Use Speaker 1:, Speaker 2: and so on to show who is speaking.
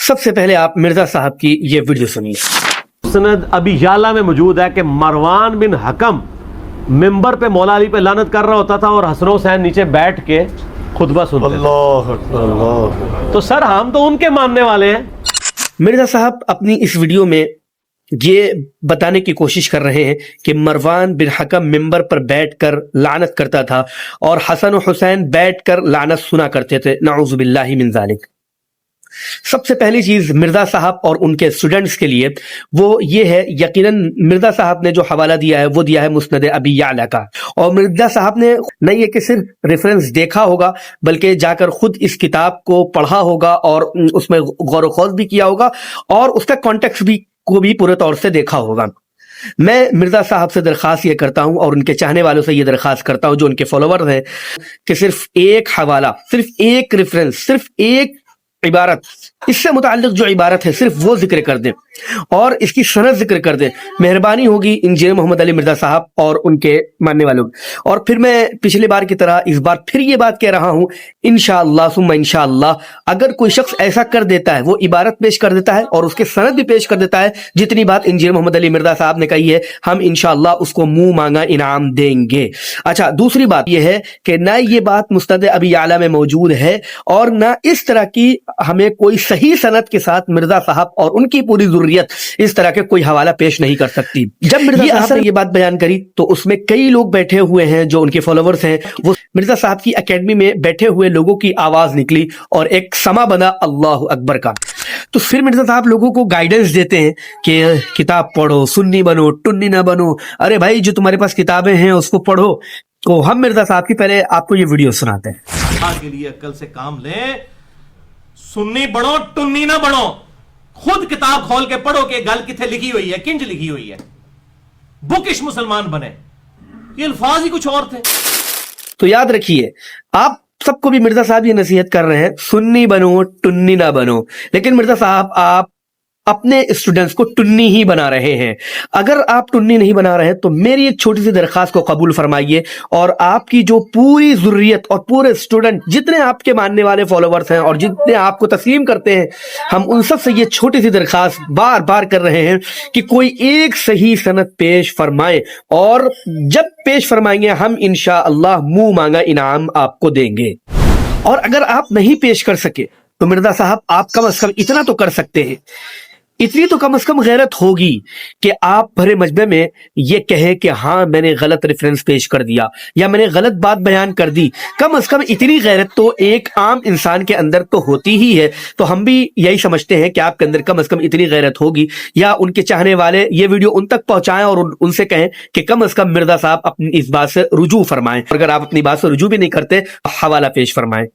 Speaker 1: سب سے پہلے آپ مرزا صاحب کی یہ ویڈیو سنیے.
Speaker 2: سند ابی یعلا میں موجود ہے کہ مروان بن حکم ممبر پہ مولا علی پہ لعنت کر رہا ہوتا تھا اور حسن حسین نیچے بیٹھ کے خطبہ سنتے تھے.
Speaker 3: اللہ اکبر.
Speaker 2: تو سر ہم تو ان کے ماننے والے ہیں.
Speaker 1: مرزا صاحب اپنی اس ویڈیو میں یہ بتانے کی کوشش کر رہے ہیں کہ مروان بن حکم ممبر پر بیٹھ کر لعنت کرتا تھا اور حسن و حسین بیٹھ کر لعنت سنا کرتے تھے. نعوذ باللہ من ذالک. سب سے پہلی چیز مرزا صاحب اور ان کے اسٹوڈنٹس کے لیے وہ یہ ہے، یقیناً مرزا صاحب نے جو حوالہ دیا ہے وہ دیا ہے مسند ابی یعلا کا، اور مرزا صاحب نے نہ یہ کہ صرف ریفرنس دیکھا ہوگا بلکہ جا کر خود اس کتاب کو پڑھا ہوگا اور اس میں غور و خوض بھی کیا ہوگا اور اس کا کانٹیکسٹ کو بھی پورے طور سے دیکھا ہوگا. میں مرزا صاحب سے درخواست یہ کرتا ہوں اور ان کے چاہنے والوں سے یہ درخواست کرتا ہوں جو ان کے فالوورز ہیں کہ صرف ایک حوالہ، صرف ایک ریفرنس، صرف ایک عبارت، اس سے متعلق جو عبارت ہے صرف وہ ذکر کر دیں اور اس کی سند ذکر کر دیں. مہربانی ہوگی انجینئر محمد علی مرزا صاحب اور ان کے ماننے والوں. اور پھر میں پچھلی بار کی طرح اس بار پھر یہ بات کہہ رہا ہوں، انشاءاللہ ثم انشاءاللہ اگر کوئی شخص ایسا کر دیتا ہے، وہ عبارت پیش کر دیتا ہے اور اس کے سند بھی پیش کر دیتا ہے جتنی بات انجینئر محمد علی مرزا صاحب نے کہی ہے، ہم انشاءاللہ اس کو منہ مانگا انعام دیں گے. اچھا، دوسری بات یہ ہے کہ نہ یہ بات مستند ابی یعلا میں موجود ہے اور نہ اس طرح کی ہمیں کوئی صحیح سند کے ساتھ مرزا صاحب اور ان کی پوری ضروریت اس طرح کے کوئی حوالہ پیش نہیں کر سکتی. جب مرزا صاحب نے یہ بات بیان کری تو اس میں کئی لوگ بیٹھے ہوئے ہیں جو ان کے فالوورز ہیں، وہ مرزا صاحب کی اکیڈمی میں بیٹھے ہوئے لوگوں کی آواز نکلی اور ایک سما بنا اللہ اکبر کا. تو پھر مرزا صاحب لوگوں کو گائیڈنس دیتے ہیں کہ کتاب پڑھو، سنی بنو، ٹنی نہ بنو. ارے بھائی، جو تمہارے پاس کتابیں ہیں اس کو پڑھو. تو ہم مرزا صاحب کی پہلے آپ کو یہ ویڈیو سناتے ہیں.
Speaker 4: اللہ کے لیے عقل سے کام لیں، سنی بڑھو ٹنی نہ بڑھو. خود کتاب کھول کے پڑھو کہ گل کتنے لکھی ہوئی ہے، کنج لکھی ہوئی ہے. بکش مسلمان بنے. یہ الفاظ ہی کچھ اور تھے.
Speaker 1: تو یاد رکھیے، آپ سب کو بھی مرزا صاحب یہ نصیحت کر رہے ہیں سنی بنو ٹنی نہ بنو، لیکن مرزا صاحب آپ اپنے اسٹوڈنٹس کو ٹنی ہی بنا رہے ہیں. اگر آپ ٹنی نہیں بنا رہے تو میری ایک چھوٹی سی درخواست کو قبول فرمائیے اور آپ کی جو پوری ضروریت اور پورے اسٹوڈنٹ جتنے آپ کے ماننے والے فالوورز ہیں اور جتنے آپ کو تسلیم کرتے ہیں، ہم ان سب سے یہ چھوٹی سی درخواست بار بار کر رہے ہیں کہ کوئی ایک صحیح سند پیش فرمائیں، اور جب پیش فرمائیں گے ہم انشاءاللہ منہ مانگا انعام آپ کو دیں گے. اور اگر آپ نہیں پیش کر سکے تو مرزا صاحب آپ کم از کم اتنا تو کر سکتے ہیں، اتنی تو کم از کم غیرت ہوگی کہ آپ بھرے مجمع میں یہ کہیں کہ ہاں میں نے غلط ریفرنس پیش کر دیا یا میں نے غلط بات بیان کر دی. کم از کم اتنی غیرت تو ایک عام انسان کے اندر تو ہوتی ہی ہے. تو ہم بھی یہی سمجھتے ہیں کہ آپ کے اندر کم از کم اتنی غیرت ہوگی، یا ان کے چاہنے والے یہ ویڈیو ان تک پہنچائیں اور ان سے کہیں کہ کم از کم مرزا صاحب اپنی اس بات سے رجوع فرمائیں. اگر آپ اپنی بات سے رجوع بھی نہیں کرتے، حوالہ پیش فرمائیں.